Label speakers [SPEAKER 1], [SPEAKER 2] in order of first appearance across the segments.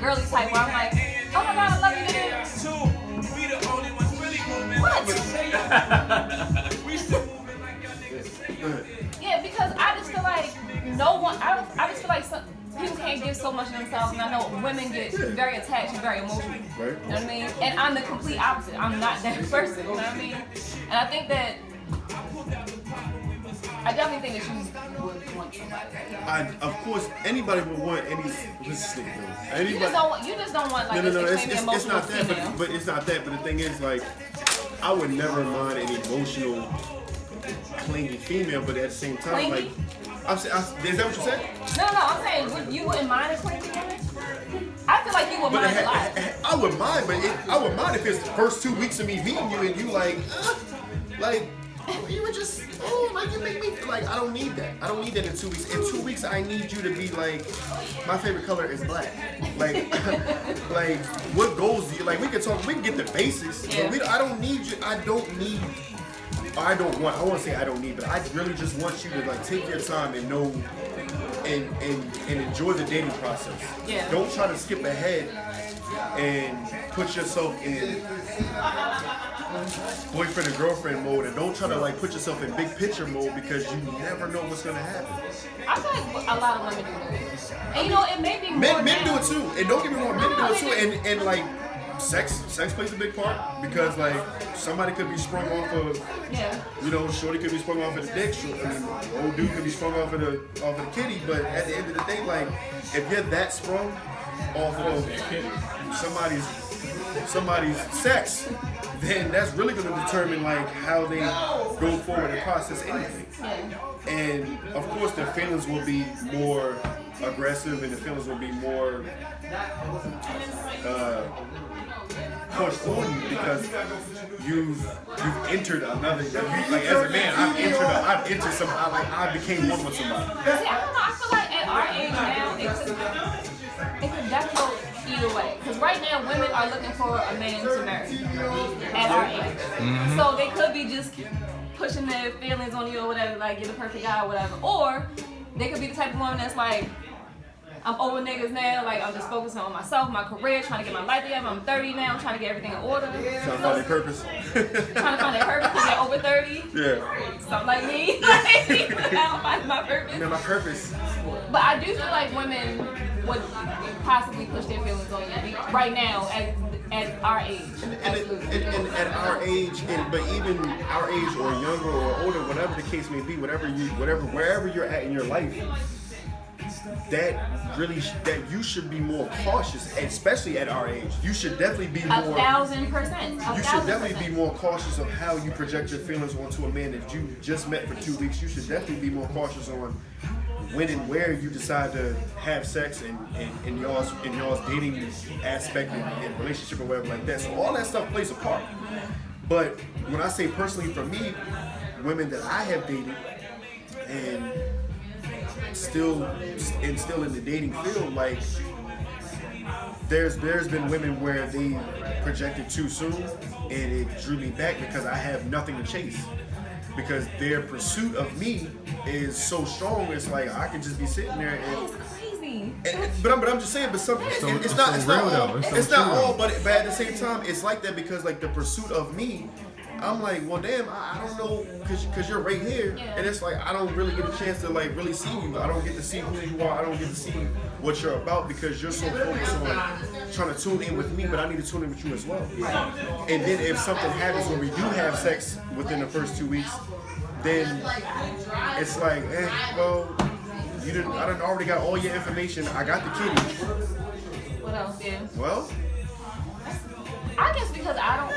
[SPEAKER 1] girly type where I'm like, oh my god, I love you, nigga. What? Yeah, because I just feel like I just feel like people can't give so much of themselves, and I know women get very attached and very emotional.
[SPEAKER 2] Right.
[SPEAKER 1] You know what I mean? And I'm the complete opposite. I'm not that person. You know what I mean? And I think that I definitely think that you would want somebody.
[SPEAKER 2] Of course, anybody would want any. Anybody,
[SPEAKER 1] You just don't want like
[SPEAKER 2] no.
[SPEAKER 1] an
[SPEAKER 2] It's
[SPEAKER 1] emotional
[SPEAKER 2] not that,
[SPEAKER 1] female.
[SPEAKER 2] but it's not that. But the thing is, like, I would never mind an emotional, clingy female, but at the same time,
[SPEAKER 1] Clingy?
[SPEAKER 2] is that what you said?
[SPEAKER 1] No, I'm saying you wouldn't mind a clingy woman. I feel like you would mind a lot.
[SPEAKER 2] I would mind, but I would mind if it's the first 2 weeks of me meeting you and you like you were just like you make me feel like I don't need that. I don't need that in 2 weeks. In 2 weeks, I need you to be like, my favorite color is black. Like, like what goals do you like? We can talk. We can get the basics.
[SPEAKER 1] Yeah.
[SPEAKER 2] But I don't need you. I want to say I don't need, but I really just want you to like take your time and know and enjoy the dating process.
[SPEAKER 1] Yeah.
[SPEAKER 2] Don't try to skip ahead and put yourself in boyfriend and girlfriend mode, and don't try to like put yourself in big picture mode because you never know what's gonna happen.
[SPEAKER 1] I feel like a lot of women do that. And you know, it may be more
[SPEAKER 2] Men do it too, and don't get me wrong, men do it too,
[SPEAKER 1] No,
[SPEAKER 2] and like sex plays a big part because like somebody could be sprung off of, you know, shorty could be sprung off of the dick, old dude could be sprung off of the kitty, but at the end of the day, like if you're that sprung off of somebody's sex, then that's really going to determine like how they go forward and process anything. And of course, their feelings will be more aggressive, and the feelings will be more pushed on you because you've entered another. Like as a man, I became one with somebody.
[SPEAKER 1] See, I don't know. I feel like at our age now, it could definitely go either way. Because right now, women are looking for a man to marry at our age. Mm-hmm. So they could be just pushing their feelings on you or whatever, like you're the perfect guy or whatever. Or they could be the type of woman that's like, I'm over niggas now, like I'm just focusing on myself, my career, trying to get my life together. I'm 30 now, I'm trying to get everything in order.
[SPEAKER 2] Trying to find their purpose.
[SPEAKER 1] Trying to find their purpose because they're over 30.
[SPEAKER 2] Yeah.
[SPEAKER 1] Something like me. I don't find my purpose.
[SPEAKER 2] Yeah, my purpose.
[SPEAKER 1] But I do feel like women would possibly push their feelings on you right now at our age.
[SPEAKER 2] And at our age, but even our age or younger or older, whatever the case may be, wherever you're at in your life, that you should be more cautious, especially at our age. You should definitely be more.
[SPEAKER 1] 1,000%.
[SPEAKER 2] You should definitely be more cautious of how you project your feelings onto a man that you just met for 2 weeks. You should definitely be more cautious on when and where you decide to have sex and y'all's dating aspect and relationship or whatever like that. So all that stuff plays a part. But when I say personally for me, women that I have dated and still in the dating field, like there's been women where they projected too soon and it drew me back because I have nothing to chase. Because their pursuit of me is so strong, it's like I can just be sitting there and.
[SPEAKER 1] It's crazy.
[SPEAKER 2] But I'm just saying, but some it's not all, but at the same time, it's like that because like the pursuit of me, I'm like, well, damn, I don't know, cause you're right here, and it's like I don't really get a chance to like really see you. I don't get to see who you are. I don't get to see what you're about because you're so focused on trying to tune in with me, but I need to tune in with you as well. And then if something happens when we do have sex within the first 2 weeks, then it's like, well, I done already got all your information. I got the kitty.
[SPEAKER 1] What else, yeah?
[SPEAKER 2] Well,
[SPEAKER 1] I guess because I don't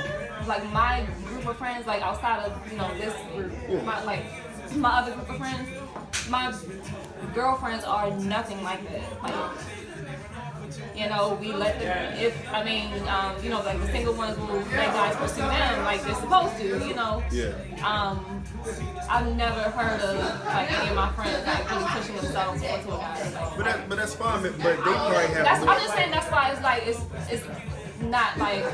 [SPEAKER 1] like my group of friends, like outside of this group, my other group of friends, my girlfriends are nothing like that. Like, we let them, like the single ones will let guys pursue them like they're supposed to,
[SPEAKER 2] Yeah.
[SPEAKER 1] I've never heard of like any of my friends like really pushing themselves onto a guy. Like,
[SPEAKER 2] but that's fine. But they probably have.
[SPEAKER 1] I'm just saying that's why it's like it's not like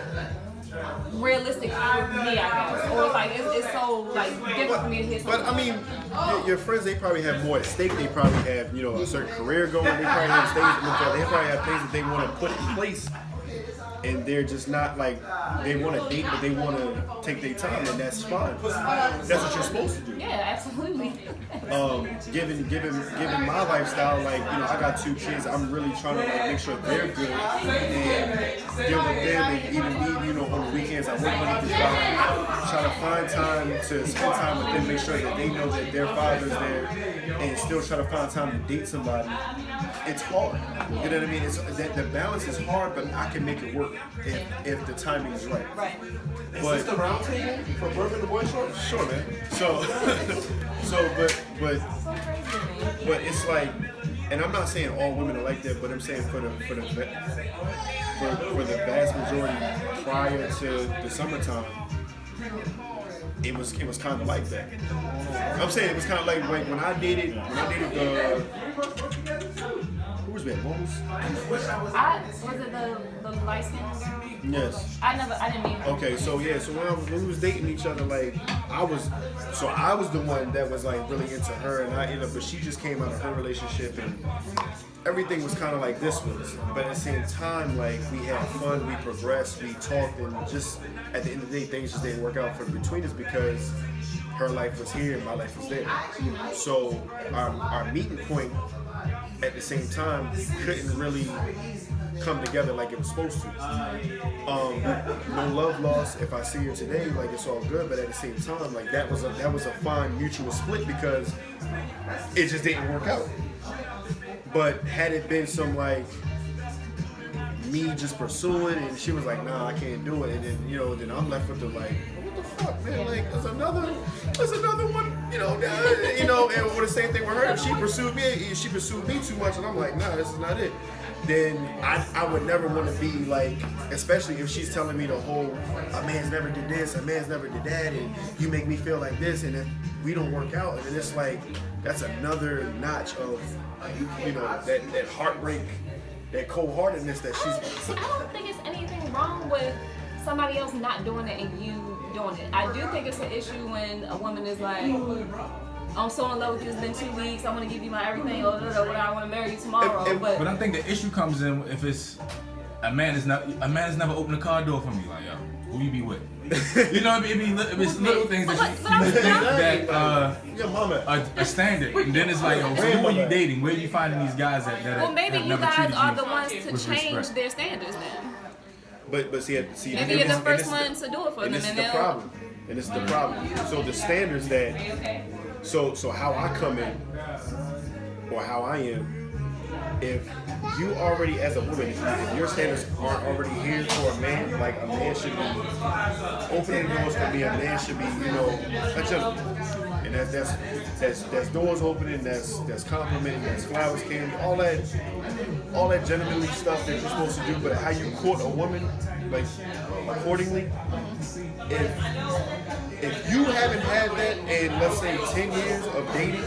[SPEAKER 1] realistic for me, I guess. Or like it's so like different for me to hit
[SPEAKER 2] But
[SPEAKER 1] something.
[SPEAKER 2] I mean, your friends, they probably have more at stake. They probably have, you know, a certain career going. They probably have things. They probably have things that they want to put in place, and they're just not like they want to date, but they want to take their time, and that's fine. That's what you're supposed to do.
[SPEAKER 1] Yeah, absolutely.
[SPEAKER 2] Given my lifestyle, like, you know, I got 2 kids. I'm really trying to like make sure they're good and deal with them, and even me, you know, on the weekends I work Monday through Friday, try to find time to spend time with them, make sure that they know that their father's there, and still try to find time to date somebody. It's hard. You know what I mean? It's that the balance is hard, but I can make it work if the timing is right.
[SPEAKER 1] Right.
[SPEAKER 2] But,
[SPEAKER 3] Is this the round table for Bourbon the Boy Short?
[SPEAKER 2] sure, man. So, but it's like, and I'm not saying all women are like that, but I'm saying for the vast majority prior to the summertime, it was kind of like that. I'm saying it was kind of like when I dated who was that? Moles?
[SPEAKER 1] Was it the light skinned girl?
[SPEAKER 2] Yes.
[SPEAKER 1] I didn't mean her.
[SPEAKER 2] Okay, so yeah, so when we was dating each other, like I was the one that was like really into her, and I ended up, but she just came out of her relationship, and everything was kind of like this was. But at the same time, like we had fun, we progressed, we talked, and just at the end of the day, things just didn't work out for between us because her life was here and my life was there. So our meeting point at the same time couldn't really come together like it was supposed to. No love lost. If I see her today, like it's all good. But at the same time, like that was a fine mutual split because it just didn't work out. But had it been some like me just pursuing, and she was like, nah, I can't do it, and then then I'm left with the like, what the fuck, man? Like there's another one, and with the same thing with her. If she pursued me too much, and I'm like, nah, this is not it. Then I would never want to be like, especially if she's telling me the whole, a man's never did this, a man's never did that, and you make me feel like this, and if we don't work out, and then it's like, that's another notch of, that heartbreak, that cold-heartedness that she's.
[SPEAKER 1] I don't think it's anything wrong with somebody else not doing it and you doing it. I do think it's an issue when a woman is like, I'm so in love with you, it's been 2 weeks, I'm gonna give you my everything, or I want to marry you tomorrow.
[SPEAKER 4] But I think the issue comes in if it's a man has never opened a car door for me, like, yo, who you be with? You know what I mean? If it's little things that you think that a standard, and then it's like, yo, so who are you dating? Where are you finding these guys that
[SPEAKER 1] well, maybe
[SPEAKER 4] have
[SPEAKER 1] you
[SPEAKER 4] never
[SPEAKER 1] guys
[SPEAKER 4] treated
[SPEAKER 1] are
[SPEAKER 4] you
[SPEAKER 1] the ones to
[SPEAKER 4] with
[SPEAKER 1] change
[SPEAKER 4] respect?
[SPEAKER 1] their standards then.
[SPEAKER 2] But see,
[SPEAKER 1] Maybe you're the first one to do it for them,
[SPEAKER 2] and this is
[SPEAKER 1] and
[SPEAKER 2] the
[SPEAKER 1] they'll.
[SPEAKER 2] problem. And this is the problem. So the standards that, so how I come in, or how I am, if you already, as a woman, if your standards aren't already here for a man, like a man should be opening doors for me, a man should be, a gentleman. And that's doors opening, that's complimenting, that's flowers, candy, all that gentlemanly stuff that you're supposed to do. But how you court a woman, like accordingly, if you haven't had that in, let's say, 10 years of dating,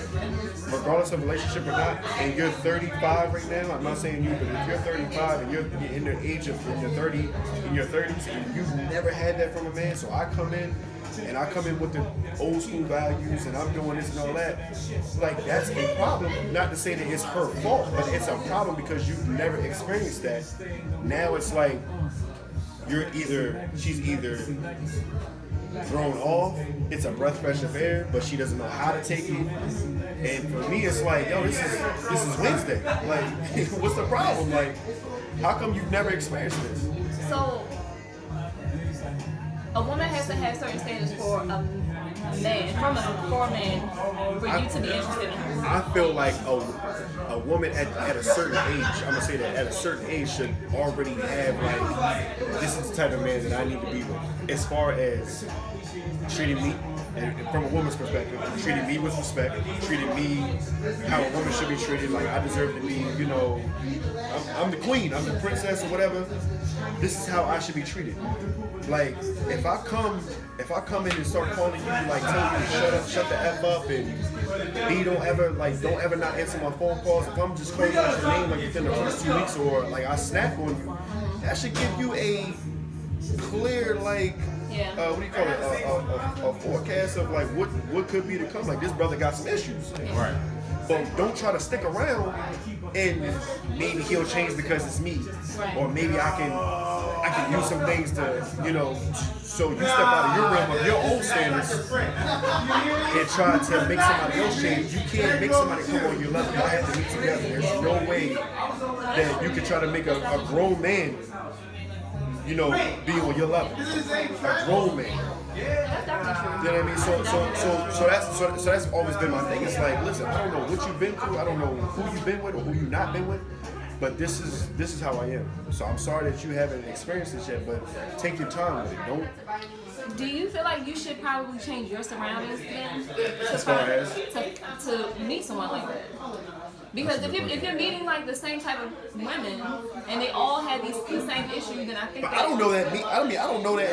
[SPEAKER 2] regardless of relationship or not, and you're 35 right now, I'm not saying you, but if you're 35 and you're in the age of in your 30s, and you've never had that from a man, so I come in with the old school values, and I'm doing this and all that, like that's a problem. Not to say that it's her fault, but it's a problem because you've never experienced that. Now it's like she's either thrown off, it's a breath fresh of air, but she doesn't know how to take it. And for me, it's like, yo, this is Wednesday. Like, what's the problem? Like, how come you've never experienced this?
[SPEAKER 1] So, a woman has to have certain standards for a man, for you to be interested in her.
[SPEAKER 2] I feel like a woman at a certain age, I'm gonna say that at a certain age should already have like, this is the type of man that I need to be with. As far as treating me, and from a woman's perspective, treating me with respect, treating me how a woman should be treated. Like I deserve to be, I'm the queen, I'm the princess or whatever. This is how I should be treated. Like if I come in and start calling you, like telling you to shut up, shut the F up, and B, don't ever not answer my phone calls. If I'm just calling out your name like within the first 2 weeks, or like I snap on you, that should give you a clear like
[SPEAKER 1] Yeah.
[SPEAKER 2] what do you call it? A forecast of like what could be to come. Like this brother got some issues.
[SPEAKER 4] Right.
[SPEAKER 2] But don't try to stick around and maybe he'll change because it's me.
[SPEAKER 1] Right.
[SPEAKER 2] Or maybe I can use some things to, so you step out of your realm of your own standards and try to make somebody else change. You can't make somebody come on your level. Y'all have to meet together. There's no way that you can try to make a grown man, be on your level. A grown man.
[SPEAKER 1] That's definitely true.
[SPEAKER 2] You know what I mean? So that's always been my thing. It's like, listen, I don't know what you've been through. I don't know who you've been with or who you've not been with. But this is how I am. So I'm sorry that you haven't experienced this yet, but take your time with it. Don't.
[SPEAKER 1] Do you feel like you should probably change your surroundings then
[SPEAKER 2] As far as?
[SPEAKER 1] to meet someone like that? Because if you're meeting like the same type of women and they all have the same issues, then I think
[SPEAKER 2] But I don't know that. I don't know that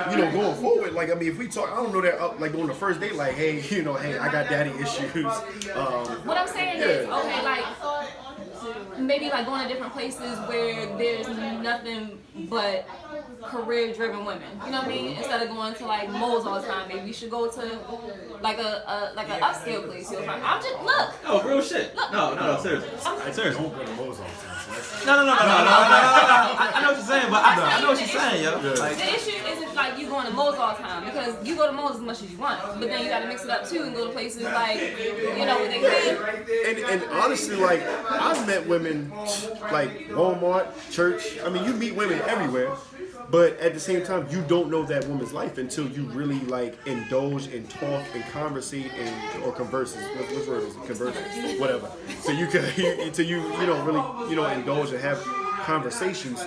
[SPEAKER 2] until going forward. Like if we talk, I don't know that like on the first date. Like hey, I got daddy issues.
[SPEAKER 1] What I'm saying is okay, like maybe like going to different places where there's nothing but career-driven women. You know what I mean? Instead of going to like malls all the time, maybe you should go to like an upscale place. You'll find. I'm just look.
[SPEAKER 5] Oh, real shit.
[SPEAKER 1] Look.
[SPEAKER 5] No, seriously. Seriously.
[SPEAKER 2] Don't go to Lowe's all the time.
[SPEAKER 5] No. I know what you're saying, but I know what you're saying, yo.
[SPEAKER 2] Yeah.
[SPEAKER 5] Like,
[SPEAKER 1] The issue isn't like you going to malls all the time because you go to malls as much as you want, but then you got to mix it up too and go to places like where they live.
[SPEAKER 2] And honestly, like I've met women like Walmart, church. I mean, you meet women everywhere, but at the same time, you don't know that woman's life until you really like indulge and talk and conversate or converse. What's word is it? Converse, whatever. So you can until you don't really indulge and have conversations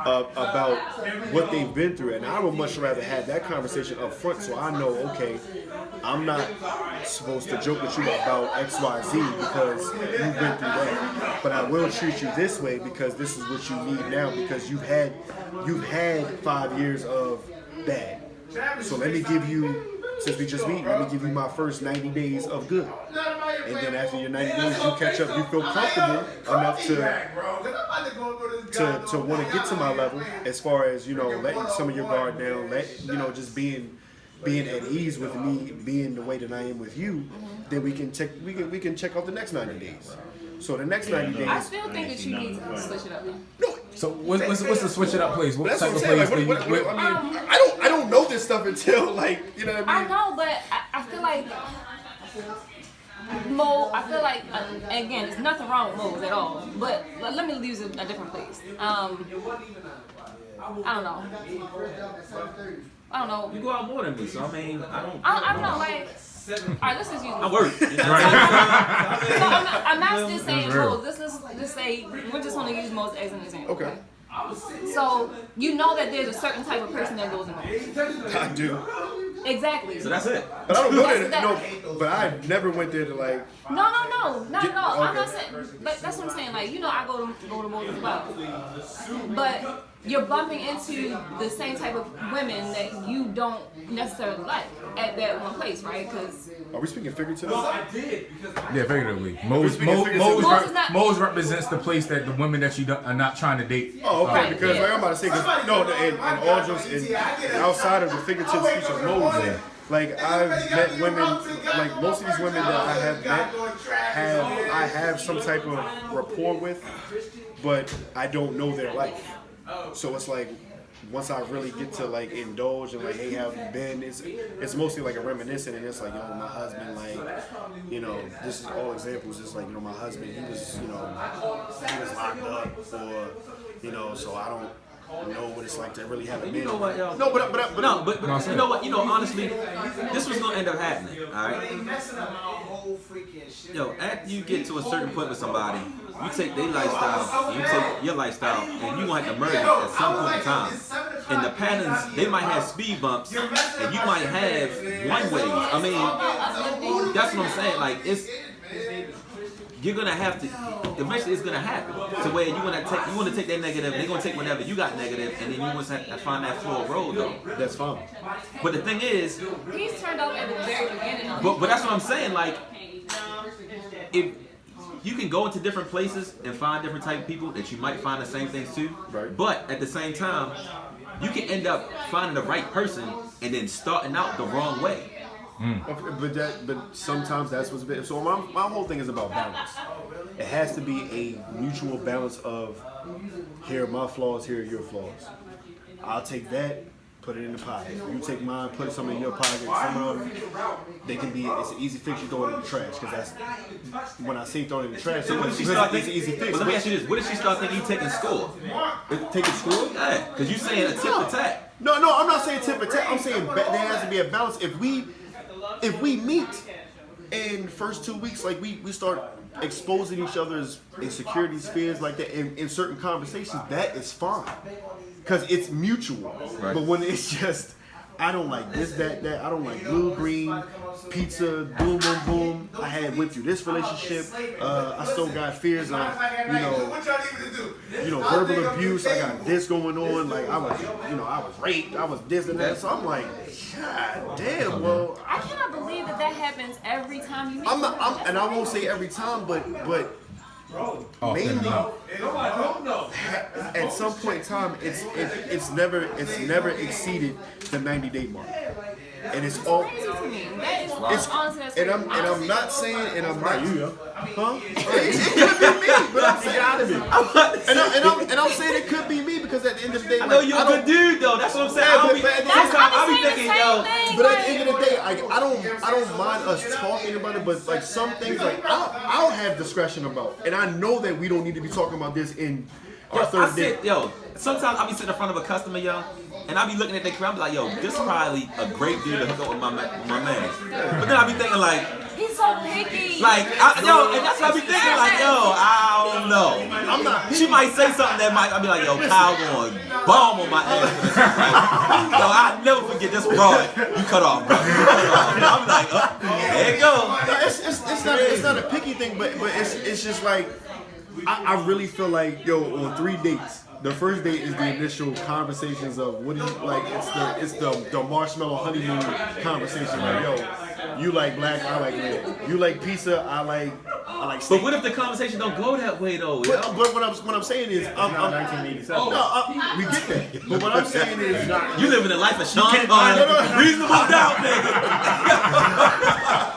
[SPEAKER 2] about what they've been through. And I would much rather have that conversation up front so I know, okay, I'm not supposed to joke with you about X, Y, Z because you've been through that. But I will treat you this way because this is what you need now because you've had 5 years of bad. So let me give you, since we just meet, let me give you my first 90 days of good. And then after your 90 days, you catch up, you feel comfortable enough to want to get to my level as far as, letting some of your guard down, just being at ease with me, being the way that I am with you, then we can check out the next 90 days. So the next 90 days.
[SPEAKER 1] I still think that you need to switch it up.
[SPEAKER 2] No.
[SPEAKER 4] So what's the switch it up place? What
[SPEAKER 2] That's
[SPEAKER 4] type
[SPEAKER 2] what
[SPEAKER 4] of
[SPEAKER 2] I'm
[SPEAKER 4] place?
[SPEAKER 2] saying. Like, I don't know this stuff until like you know what I mean.
[SPEAKER 1] I know, but I feel like I feel like again, there's nothing wrong with moles at all. But let me use a different place. I don't know.
[SPEAKER 5] you go out more than me, so I mean, I
[SPEAKER 1] don't know, like. Alright, let's just use
[SPEAKER 5] I work.
[SPEAKER 1] So I'm not just saying moles. Let's just say we're just going to use moles as an example.
[SPEAKER 2] Okay.
[SPEAKER 1] So you know that there's a certain type of person that goes in moles.
[SPEAKER 2] I do.
[SPEAKER 1] Exactly.
[SPEAKER 5] So that's it.
[SPEAKER 2] But I don't know that. No, but I never went there to like.
[SPEAKER 1] No, not at all. I'm not
[SPEAKER 2] Okay.
[SPEAKER 1] saying, but that's what I'm saying. Like, I go to malls as well. But you're bumping into the same type of women that you don't necessarily like at that one place, right? Because
[SPEAKER 2] Are we speaking figuratively?
[SPEAKER 4] Yeah, figuratively. Moles represents the place that the women that you are not trying to date.
[SPEAKER 2] Oh, okay.
[SPEAKER 1] Right,
[SPEAKER 2] Because
[SPEAKER 1] yeah.
[SPEAKER 2] like I'm about to say, and all jokes, and outside of the figurative speech of moles, like I've met women, like most of these women that I have met, I have some type of rapport with, but I don't know their life. So it's like once I really get to like indulge and like, hey, how have you been? It's mostly like a reminiscent, and it's like, my husband, like, this is all examples. It's like, my husband, he was locked up, or so I don't know what it's like to really have a man.
[SPEAKER 5] You know what, yo?
[SPEAKER 2] No, but
[SPEAKER 5] you know what? Honestly, this was gonna end up happening. All right. Yo, after you get to a certain point with somebody, you take their lifestyle, and you take your lifestyle, and you gonna have to merge it at some point in time. And the patterns, they might have speed bumps, and you might have one ways. I mean, that's what I'm saying. Like you're gonna have to. Eventually, it's gonna happen to where you want to take that negative. They're gonna take whatever you got negative, and then you want to find that floor road though.
[SPEAKER 2] that's fine.
[SPEAKER 5] But the thing is,
[SPEAKER 1] he's turned up at the very beginning of
[SPEAKER 5] but that's what I'm saying. Like, if you can go into different places and find different type of people that you might find the same things too.
[SPEAKER 2] Right.
[SPEAKER 5] But at the same time, you can end up finding the right person and then starting out the wrong way.
[SPEAKER 2] But sometimes that's what's been. So my whole thing is about balance. It has to be a mutual balance of here are my flaws, here are your flaws. I'll take that, put it in the pocket. You take mine, put some in your pocket. Some of them, they can be. It's an easy fix. You throw it in the trash because that's when I say throw it in the trash.
[SPEAKER 5] So what if she start thinking? Easy fix. But let me ask you this: what if she start thinking you taking score?
[SPEAKER 2] Taking score?
[SPEAKER 5] Yeah, because you saying a tip for tat.
[SPEAKER 2] No, I'm not saying tip for tat. I'm saying there has to be a balance. If we meet in first 2 weeks, like we start exposing each other's insecurities, fears like that in certain conversations, that is fine. Because it's mutual. Right. But when it's just, I don't like this, that, I don't like blue, green, pizza, boom, boom, boom. I went through this relationship. I still got fears of, verbal abuse. I got this going on. Like I was raped. I was this and that. So I'm like, God damn. Well,
[SPEAKER 1] I cannot believe that happens every time you meet.
[SPEAKER 2] And I won't say every time, but mainly at some point in time, it's never exceeded the 90-day mark. And it's all
[SPEAKER 1] crazy to me. That's honestly,
[SPEAKER 2] and I'm not saying, and I'm not you, huh? It could be me, but I'm saying out of it. And I'm saying it could be me because at the end of the day,
[SPEAKER 5] I know you're a good dude though. That's what I'm saying. I'll be thinking, yo.
[SPEAKER 2] But at the end of the day, I don't mind us talking about it, but like some things, like I'll have discretion about, and I know that we don't need to be talking about this in our third day.
[SPEAKER 5] Sometimes I'll be sitting in front of a customer, yo. And I be looking at their career, I be like, yo, this is probably a great dude to hook up with my man. But then I be thinking like,
[SPEAKER 1] he's so picky.
[SPEAKER 5] Like, and that's what I be thinking, like, yo, I don't know.
[SPEAKER 2] I'm not.
[SPEAKER 5] She might say something that might, I be like, yo, Kyle going bomb on my ass. Yo, I'll never forget this broad. You cut off, bro. I'm like, there you go.
[SPEAKER 2] It's not a picky thing, but it's just like, I really feel like, yo, on 3 dates, the first date is the initial conversations of what do you like. It's the marshmallow honeymoon conversation. Like, yo, you like black, I like red. You like pizza, I like steak.
[SPEAKER 5] But what if the conversation don't go that way though?
[SPEAKER 2] But what I'm saying is, I'm 1987. We get that. But what I'm saying is,
[SPEAKER 5] you living a life of Sean Connery. Reasonable doubt, nigga.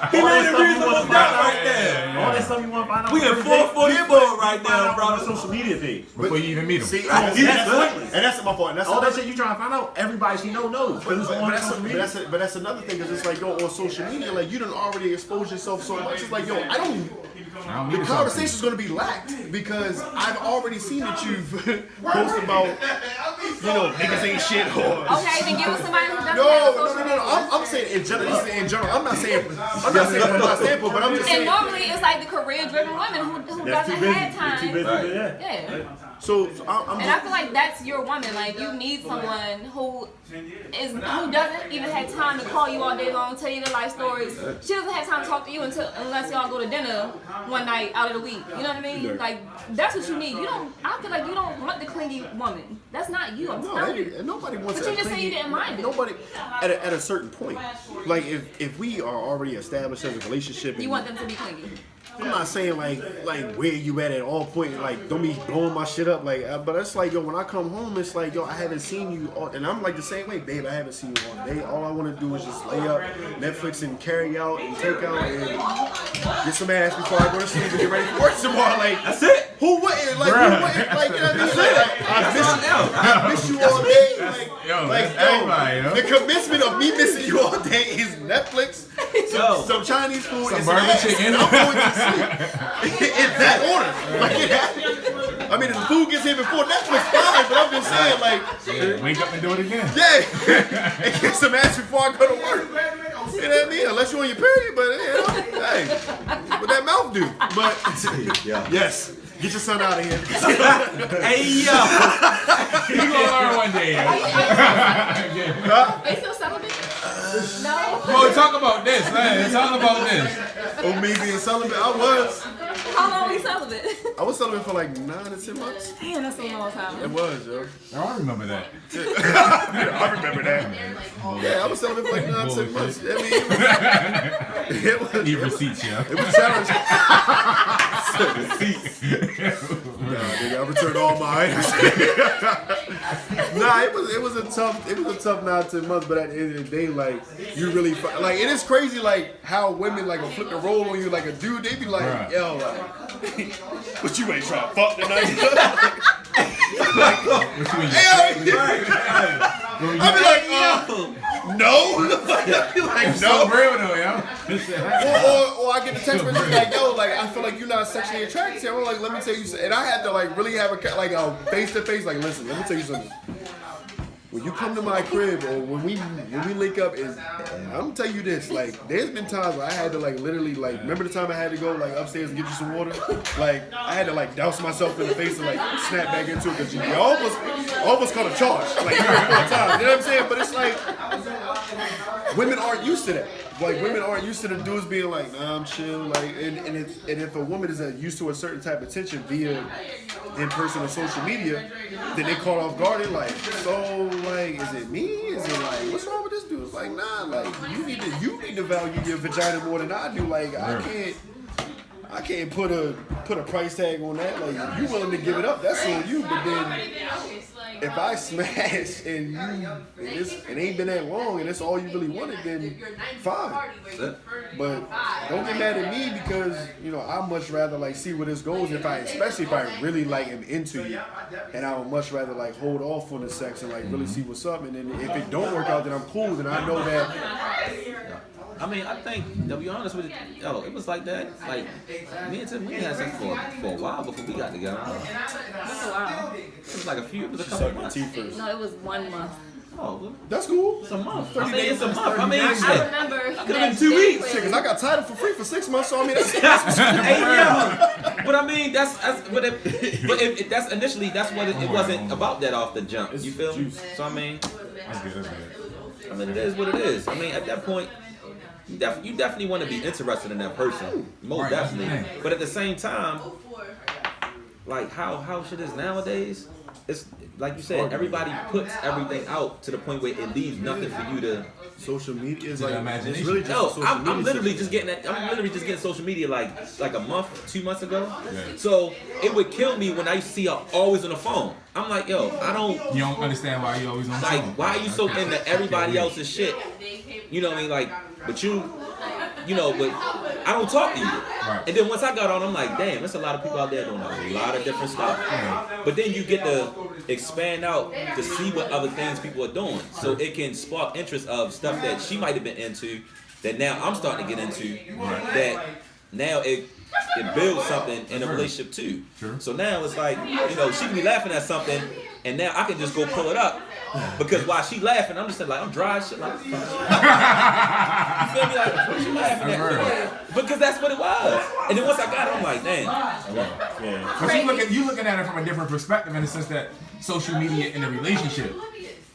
[SPEAKER 5] He made a reasonable doubt right there.
[SPEAKER 3] All that stuff you want to find out.
[SPEAKER 5] We in 444 right now, bro.
[SPEAKER 3] On social media page
[SPEAKER 4] before you even meet him.
[SPEAKER 2] See, and that's my fault. And that's
[SPEAKER 3] all that shit you trying to find out. Everybody she knows. But
[SPEAKER 2] that's another thing. Cause it's like, yo, on social media, like you done already exposed yourself so much. It's like, yo, the conversation's gonna be lacked because I've already seen that you've posted about, niggas ain't shit or.
[SPEAKER 1] Okay, then get with somebody who doesn't
[SPEAKER 2] No. I'm saying in general. This is in general. I'm not saying from my standpoint, but I'm just saying.
[SPEAKER 1] And normally it's like the career-driven women who doesn't have time.
[SPEAKER 3] Too busy,
[SPEAKER 1] Yeah.
[SPEAKER 2] So
[SPEAKER 1] and I feel like that's your woman. Like you need someone who doesn't even have time to call you all day long, tell you their life stories. She doesn't have time to talk to you unless y'all go to dinner one night out of the week. You know what I mean? Like that's what you need. I feel like you don't want the clingy woman. That's not you. I'm telling you.
[SPEAKER 2] Nobody wants.
[SPEAKER 1] But you just say you didn't mind it.
[SPEAKER 2] Nobody at a certain point. Like if we are already established as a relationship,
[SPEAKER 1] you want them to be clingy.
[SPEAKER 2] I'm not saying like where you at all points, like don't be blowing my shit up, like. But it's like, yo, when I come home, it's like, yo, I haven't seen you, and I'm like the same way, babe. I haven't seen you all day. All I want to do is just lay up, Netflix and carry out and take out and get some ass before I go to sleep and get ready for work tomorrow. Like
[SPEAKER 5] that's it.
[SPEAKER 2] Who wouldn't? Like who wouldn't? Like you know what I mean? I miss you all day. The commencement of me missing you all day is Netflix, some Chinese food, and some ass, chicken. I'm going to sleep. In that order. Like it happened. I mean, if the food gets here before Netflix, fine, but I'm just saying, like...
[SPEAKER 4] wake up and do it again.
[SPEAKER 2] Yeah. And get some ass before I go to work. You know what I mean? Unless you're on your period, but, hey, what that mouth do? But, yes. Get your son out of here.
[SPEAKER 5] Hey, yo.
[SPEAKER 4] You gonna learn one day.
[SPEAKER 1] Are you still celibate? No.
[SPEAKER 4] Bro, talk about this, man. Talk about this.
[SPEAKER 2] Oh, me being celibate? I was.
[SPEAKER 1] How long were you celibate?
[SPEAKER 2] I was celibate for like 9 to 10 months.
[SPEAKER 1] Damn, that's a long time.
[SPEAKER 2] It was, yo.
[SPEAKER 4] Oh, I remember that.
[SPEAKER 2] I remember that. Yeah, I was celibate for like 9 to 10 months. I mean, it was
[SPEAKER 4] Need receipts, yo.
[SPEAKER 2] It was challenging.
[SPEAKER 5] Receipts.
[SPEAKER 2] Nah, nigga, I returned all my items. Nah, it was a tough 9 to 10 months, but at the end of the day, like you really like it is crazy like how women like will flip the roll on you like a dude. They be like,
[SPEAKER 4] right.
[SPEAKER 2] yo, like, but you ain't trying to fuck tonight. I be like, no. Like, no.
[SPEAKER 4] So real though, yo.
[SPEAKER 2] Or I get the text message like, yo, like I feel like you're not sexually attracted to me. I'm like, let me tell you something. And I had to like really have a face to face. Like, listen, let me tell you something. When you come to my crib or when we link up, I'm gonna tell you this. Like, there's been times where I had to like literally like remember the time I had to go like upstairs and get you some water. Like I had to like douse myself in the face and like snap back into it because you almost caught a charge like 3 or 4 times. You know what I'm saying? But it's like women aren't used to that. Like women aren't used to the dudes being like, nah, I'm chill. Like, and if a woman is used to a certain type of attention via in person or social media, then they caught off guard. They're like, so like, is it me? Is it like, what's wrong with this dude? It's like, nah, like you need to value your vagina more than I do. Like I can't put a price tag on that. Like if you willing to give it up, that's on you. But then if I smash and it ain't been that long and that's all you really wanted, then fine. But don't get mad at me because I much rather like see where this goes. Especially if I really like am into you, and I would much rather like hold off on the sex and like really see what's up. And then if it don't work out, then I'm cool. Then I know that.
[SPEAKER 5] I mean, I think, to be honest with you, it was like that. Like, me and Tim, we had sex for a while before we got together.
[SPEAKER 1] That's a while.
[SPEAKER 5] It was like it was a couple
[SPEAKER 2] Suck my
[SPEAKER 5] months.
[SPEAKER 2] teeth first.
[SPEAKER 1] No, it was 1 month.
[SPEAKER 5] Oh, well,
[SPEAKER 2] That's cool.
[SPEAKER 5] it's a month. I mean, it's a month. I mean,
[SPEAKER 1] I
[SPEAKER 5] shit.
[SPEAKER 1] remember.
[SPEAKER 5] Could have been 2 weeks.
[SPEAKER 2] Shit, cause I got title for free for 6 months, so I mean that's
[SPEAKER 5] Hey, yo. But I mean, that's initially what it wasn't about that off the jump. You feel me? So I mean,
[SPEAKER 4] That's good.
[SPEAKER 5] I mean, it is what it is. I mean, at that point, you definitely want to be interested in that person, most
[SPEAKER 4] Right,
[SPEAKER 5] definitely.
[SPEAKER 4] that's the thing.
[SPEAKER 5] But at the same time, like how shit is nowadays, it's like you said, everybody puts everything out to the point where it leaves nothing for you to.
[SPEAKER 2] social media is
[SPEAKER 4] To the
[SPEAKER 2] like
[SPEAKER 4] imagination.
[SPEAKER 2] it's really just
[SPEAKER 5] No,
[SPEAKER 2] a social
[SPEAKER 5] I'm
[SPEAKER 2] media
[SPEAKER 5] literally
[SPEAKER 2] situation.
[SPEAKER 5] just getting that. I'm literally just getting social media like a month, 2 months ago.
[SPEAKER 4] Yeah.
[SPEAKER 5] So it would kill me when I used to see her always on the phone. I'm like, yo, I don't.
[SPEAKER 4] You don't understand why you always on
[SPEAKER 5] Like,
[SPEAKER 4] phone.
[SPEAKER 5] why are you so into everybody else's shit? You know what I mean? Like, but but I don't talk to you.
[SPEAKER 4] Right.
[SPEAKER 5] And then once I got on, I'm like, damn, there's a lot of people out there doing a lot of different stuff. But then you get to expand out to see what other things people are doing. So it can spark interest of stuff that she might have been into that now I'm starting to get into. That now it builds something in a relationship too.
[SPEAKER 4] Sure.
[SPEAKER 5] So now it's like, she can be laughing at something and now I can just go pull it up. Because while she laughing, I'm just like, I'm dry as shit. Like, you feel me? Like, what you laughing at? Because that's what it was. And then once I got it, I'm like, damn.
[SPEAKER 4] Yeah. But you looking at it from a different perspective in the sense that social media in a relationship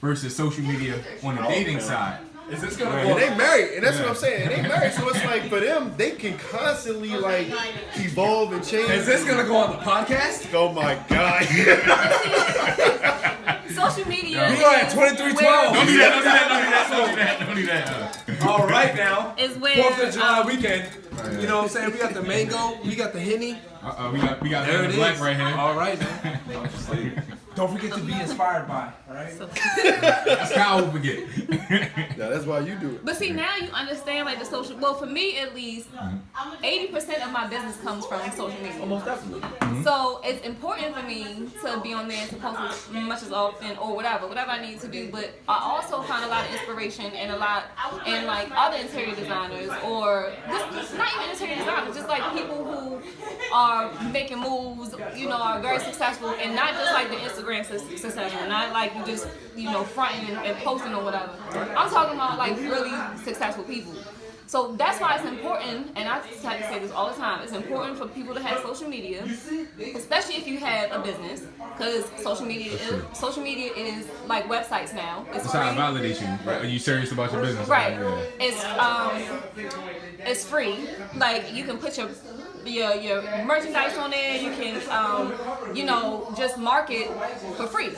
[SPEAKER 4] versus social media on the dating side.
[SPEAKER 3] Is this gonna
[SPEAKER 2] And
[SPEAKER 3] go?
[SPEAKER 2] they married, and that's what I'm saying. And they married, so it's like for them, they can constantly like evolve and change.
[SPEAKER 3] Is this gonna go on the podcast?
[SPEAKER 2] Oh my god!
[SPEAKER 1] Social media.
[SPEAKER 3] We are at 2312.
[SPEAKER 4] Don't do that.
[SPEAKER 3] All right now.
[SPEAKER 1] Is where
[SPEAKER 3] 4th of July weekend. You know what I'm saying? We got the mango, we got the Henny.
[SPEAKER 4] We got
[SPEAKER 3] There it is.
[SPEAKER 4] black right here.
[SPEAKER 3] All right, man. Don't forget to be inspired by. All right.
[SPEAKER 4] That's how we forget.
[SPEAKER 2] Now that's why you do it.
[SPEAKER 1] But see, now you understand like the social. Well, for me at least, 80% of my business comes from social media.
[SPEAKER 5] Almost definitely.
[SPEAKER 1] So it's important for me to be on there to post as much as often or whatever I need to do. But I also find a lot of inspiration and a lot in like other interior designers or just not even interior designers, just like people who are making moves, are very successful and not just like the Instagram successful, not like you just fronting and posting or whatever. I'm talking about like really successful people. So that's why it's important, and I try to say this all the time, it's important for people to have social media, especially if you have a business, because social media is like websites now. It's
[SPEAKER 4] That's
[SPEAKER 1] free.
[SPEAKER 4] how it validates you. Right? Are you serious about your business?
[SPEAKER 1] Right.
[SPEAKER 4] Yeah.
[SPEAKER 1] It's free. Like you can put your merchandise on there. You can just market for free.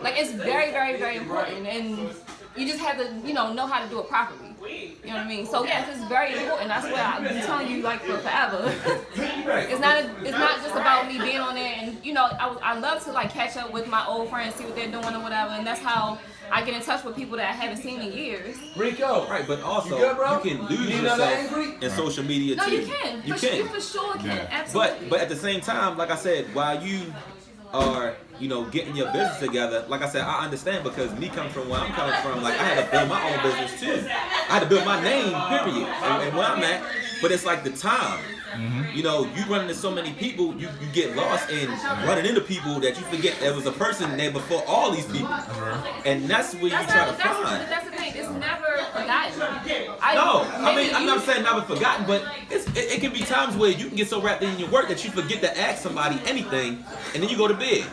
[SPEAKER 1] Like it's very, very, very important. And You just have to, know how to do it properly. You know what I mean? So yes, it's very important. That's why I've been telling you like for forever. It's not just about me being on there, and I love to like catch up with my old friends, see what they're doing or whatever, and that's how I get in touch with people that I haven't seen in years.
[SPEAKER 3] Rico,
[SPEAKER 5] Right, but also
[SPEAKER 3] you, good, bro?
[SPEAKER 5] you can lose
[SPEAKER 3] You
[SPEAKER 5] yourself in social media
[SPEAKER 1] No,
[SPEAKER 5] too.
[SPEAKER 1] you can.
[SPEAKER 5] You
[SPEAKER 1] You for sure can.
[SPEAKER 4] Yeah.
[SPEAKER 1] Absolutely.
[SPEAKER 5] But at the same time, like I said, while you are getting your business together, like I said, I understand because me coming from where I'm coming from, like I had to build my own business too. I had to build my name, period, and where I'm at. But it's like the time. You run into so many people, you get lost in running into people that you forget there was a person there before all these people. And that's where you try to find.
[SPEAKER 1] That's the thing. It's never forgotten.
[SPEAKER 5] I'm not saying never forgotten, but it can be times where you can get so wrapped in your work that you forget to ask somebody anything, and then you go to bed.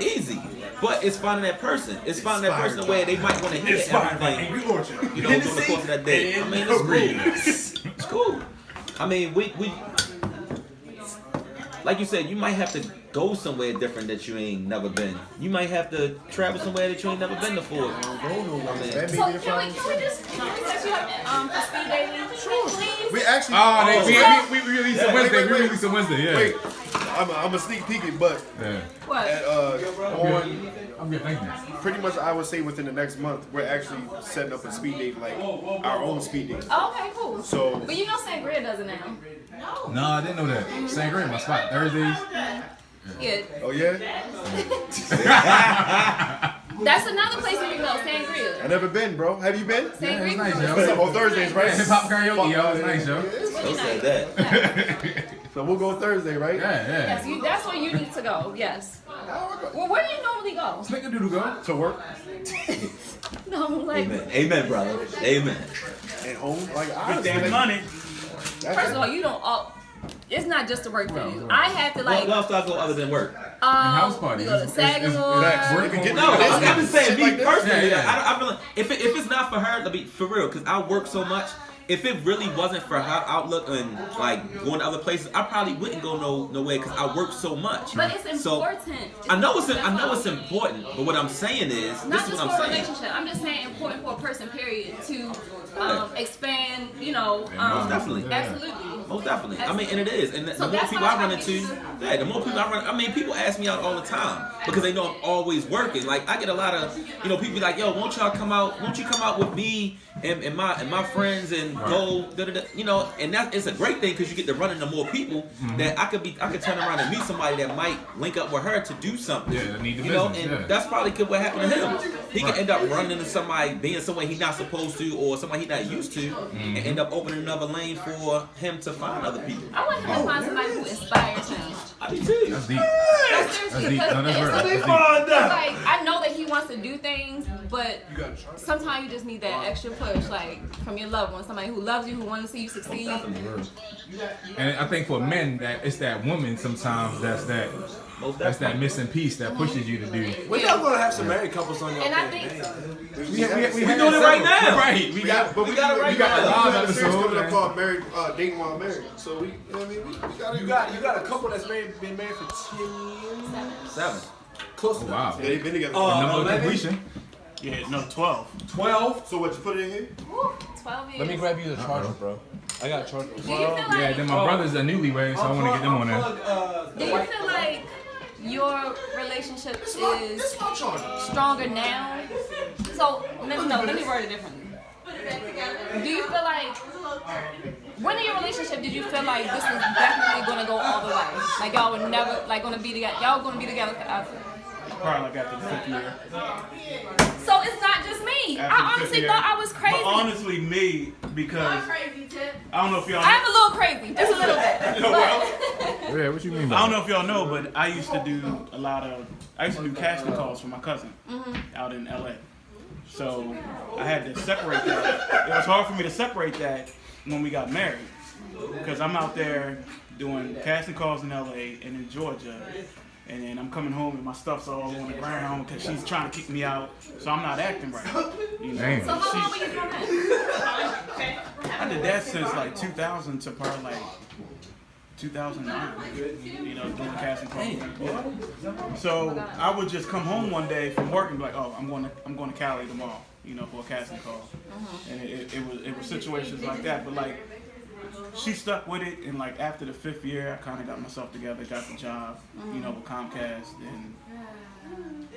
[SPEAKER 5] Easy. But it's finding that person. It's finding that person where they might want to hear everything. During the course of that day. I mean, it's cool. It's cool. I mean, we like you said, you might have to go somewhere different that you ain't never been. You might have to travel somewhere that you ain't never been before.
[SPEAKER 2] That may
[SPEAKER 1] So
[SPEAKER 2] be the
[SPEAKER 1] can
[SPEAKER 2] problem.
[SPEAKER 1] we just set you up for speed dating? Sure. Please.
[SPEAKER 2] We actually.
[SPEAKER 4] We released a Wednesday. We released a Wednesday. Yeah.
[SPEAKER 2] Wait, I'm a sneak peek it, but
[SPEAKER 4] Yeah.
[SPEAKER 1] What?
[SPEAKER 2] on
[SPEAKER 4] I'm good. Thank you.
[SPEAKER 2] pretty much I would say within the next month we're actually setting up a speed date, like our own speed date.
[SPEAKER 1] Oh, okay, cool.
[SPEAKER 2] So
[SPEAKER 1] But Sangria does it now.
[SPEAKER 4] No, I didn't know that. Sangria, my spot. Thursdays.
[SPEAKER 1] Yeah.
[SPEAKER 2] oh yeah,
[SPEAKER 1] That's another place you can go, Sangria.
[SPEAKER 2] I never been, bro. Have you been?
[SPEAKER 4] Yeah, it's nice,
[SPEAKER 1] Sangria.
[SPEAKER 4] yo.
[SPEAKER 2] On Thursdays, right?
[SPEAKER 4] Hip hop karaoke, yo. It's nice, yo.
[SPEAKER 5] Don't say that.
[SPEAKER 2] So we'll go Thursday, right?
[SPEAKER 4] Yeah.
[SPEAKER 1] Yes, that's where you need to go. Yes. Well, where do you normally go?
[SPEAKER 4] Snickerdoodle go.
[SPEAKER 2] To work
[SPEAKER 1] No, like.
[SPEAKER 5] Amen, brother. Amen.
[SPEAKER 2] and home. Like I
[SPEAKER 3] damn money.
[SPEAKER 1] First of all, you don't. It's not just to work for you. I have to like.
[SPEAKER 5] What else do I go other than work?
[SPEAKER 4] house parties.
[SPEAKER 1] We go to
[SPEAKER 4] It's-
[SPEAKER 1] Sagamore.
[SPEAKER 2] Facts. You can get
[SPEAKER 5] No, I'm
[SPEAKER 2] business
[SPEAKER 5] just saying, me
[SPEAKER 2] like this.
[SPEAKER 5] personally,
[SPEAKER 4] Yeah.
[SPEAKER 5] I feel like if it's not for her, to be for real, because I work so much. If it really wasn't for her outlook and like going to other places, I probably wouldn't go no way because I work so much.
[SPEAKER 1] But it's
[SPEAKER 5] So,
[SPEAKER 1] important.
[SPEAKER 5] I know it's important, but what I'm saying is,
[SPEAKER 1] Not
[SPEAKER 5] this is
[SPEAKER 1] just
[SPEAKER 5] what
[SPEAKER 1] for
[SPEAKER 5] I'm
[SPEAKER 1] a
[SPEAKER 5] saying.
[SPEAKER 1] relationship. I'm just saying important for a person, period, to expand,
[SPEAKER 5] Most definitely.
[SPEAKER 1] Absolutely.
[SPEAKER 5] Most definitely. I mean, and it is. And the
[SPEAKER 1] So
[SPEAKER 5] more
[SPEAKER 1] that's
[SPEAKER 5] people
[SPEAKER 1] what
[SPEAKER 5] I
[SPEAKER 1] I'm
[SPEAKER 5] run
[SPEAKER 1] trying to
[SPEAKER 5] into,
[SPEAKER 1] get
[SPEAKER 5] the more people I run. I mean, people ask me out all the time because they know I'm always working. Like I get a lot of, people be like, "Yo, won't y'all come out? Won't you come out with me and my friends and go?" And that it's a great thing because you get to run into more people that I could turn around and meet somebody that might link up with her to do something.
[SPEAKER 4] Yeah, that need the
[SPEAKER 5] and
[SPEAKER 4] business, yeah.
[SPEAKER 5] that's probably what happened to him. He could end up running into somebody being somewhere he's not supposed to or somebody he's not used to, and end up opening another lane for him to find other people.
[SPEAKER 1] I want him to find somebody who inspires him.
[SPEAKER 5] I do too.
[SPEAKER 4] That's deep.
[SPEAKER 1] That's seriously,
[SPEAKER 4] deep. No, that's
[SPEAKER 1] because
[SPEAKER 4] real.
[SPEAKER 1] it's
[SPEAKER 4] That's deep.
[SPEAKER 1] like, I know that he wants to do things, but sometimes you just need that extra push, like from your loved one, somebody who loves you, who wants to see you succeed.
[SPEAKER 4] And I think for men, that it's that woman sometimes that's that missing piece that pushes you to do.
[SPEAKER 3] When y'all gonna have some married couples on your
[SPEAKER 1] And I
[SPEAKER 3] thing,
[SPEAKER 1] think
[SPEAKER 3] man?
[SPEAKER 4] We
[SPEAKER 5] doing it right now.
[SPEAKER 4] Right. We got
[SPEAKER 5] it right
[SPEAKER 4] we got a
[SPEAKER 5] now.
[SPEAKER 4] live
[SPEAKER 2] We have a series
[SPEAKER 4] episode.
[SPEAKER 2] coming up
[SPEAKER 4] man.
[SPEAKER 2] called "Married, Dating While Married." So we gotta.
[SPEAKER 3] You got a couple that's been married for 10 years.
[SPEAKER 5] 7.
[SPEAKER 3] Close
[SPEAKER 4] Oh,
[SPEAKER 3] to
[SPEAKER 4] wow.
[SPEAKER 2] Yeah, they've been together.
[SPEAKER 4] Number of
[SPEAKER 3] maybe?
[SPEAKER 4] completion.
[SPEAKER 3] Yeah, no, 12. 12.
[SPEAKER 2] So what you put it in here?
[SPEAKER 1] woo, 12 years.
[SPEAKER 3] Let me grab you the charger, bro. I got a charger.
[SPEAKER 1] Do you feel like,
[SPEAKER 4] Yeah, then my brother's a newlywed, so I want to get them on there.
[SPEAKER 1] do you feel like your relationship is stronger now? So, let me word it differently. Do you feel like, when in your relationship did you feel like this was definitely going to go all the way? Like y'all were never, like going to be together, y'all going to be together forever?
[SPEAKER 6] Probably like after the 5th year.
[SPEAKER 1] So it's not just me.
[SPEAKER 6] After
[SPEAKER 1] I
[SPEAKER 6] the
[SPEAKER 1] honestly
[SPEAKER 6] 5th year.
[SPEAKER 1] thought I was crazy.
[SPEAKER 6] But honestly, me, because
[SPEAKER 1] Crazy tip.
[SPEAKER 6] I don't know if y'all
[SPEAKER 1] I'm a little crazy, just a little bit. But
[SPEAKER 4] Yeah, what you mean
[SPEAKER 6] I
[SPEAKER 4] by
[SPEAKER 6] don't
[SPEAKER 4] that?
[SPEAKER 6] know if y'all know, but I used to do casting calls for my cousin out in LA. So I had to separate that. It was hard for me to separate that when we got married. Because I'm out there doing casting calls in LA and in Georgia. And then I'm coming home and my stuff's all on the ground because she's trying to kick me out. So I'm not acting right. You know?
[SPEAKER 4] Damn.
[SPEAKER 1] so how long were you doing that?
[SPEAKER 6] I did that since like 2000 to probably like 2009, you know, doing casting calls. So I would just come home one day from work and be like, oh, I'm going to Cali tomorrow, you know, for a casting call. And it was situations like that. But like, she stuck with it, and like after the 5th year, I kind of got myself together, got the job, you know, with Comcast, and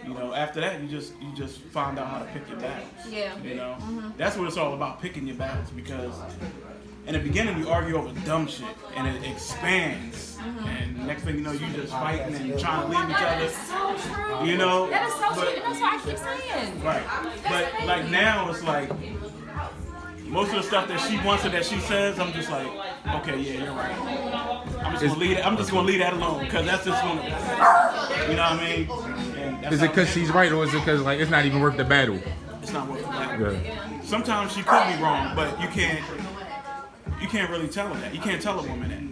[SPEAKER 6] you know, after that, you just find out how to pick your battles. Yeah. You know, that's what it's all about, picking your battles, because in the beginning you argue over dumb shit, and it expands, and next thing you know, you just fighting and trying to leave each other.
[SPEAKER 1] That is so true.
[SPEAKER 6] You know,
[SPEAKER 1] that is so true, and that's what I keep saying.
[SPEAKER 6] Right. But like now, it's like most of the stuff that she wants or that she says, I'm just like, okay, yeah, you're right. I'm just gonna leave that alone, because that's just gonna, you know what I mean?
[SPEAKER 4] Is it because she's right, or is it because like it's not even worth the battle?
[SPEAKER 6] It's not worth the battle.
[SPEAKER 4] Yeah.
[SPEAKER 6] Sometimes she could be wrong, but you can't really tell her that. You can't tell a woman that.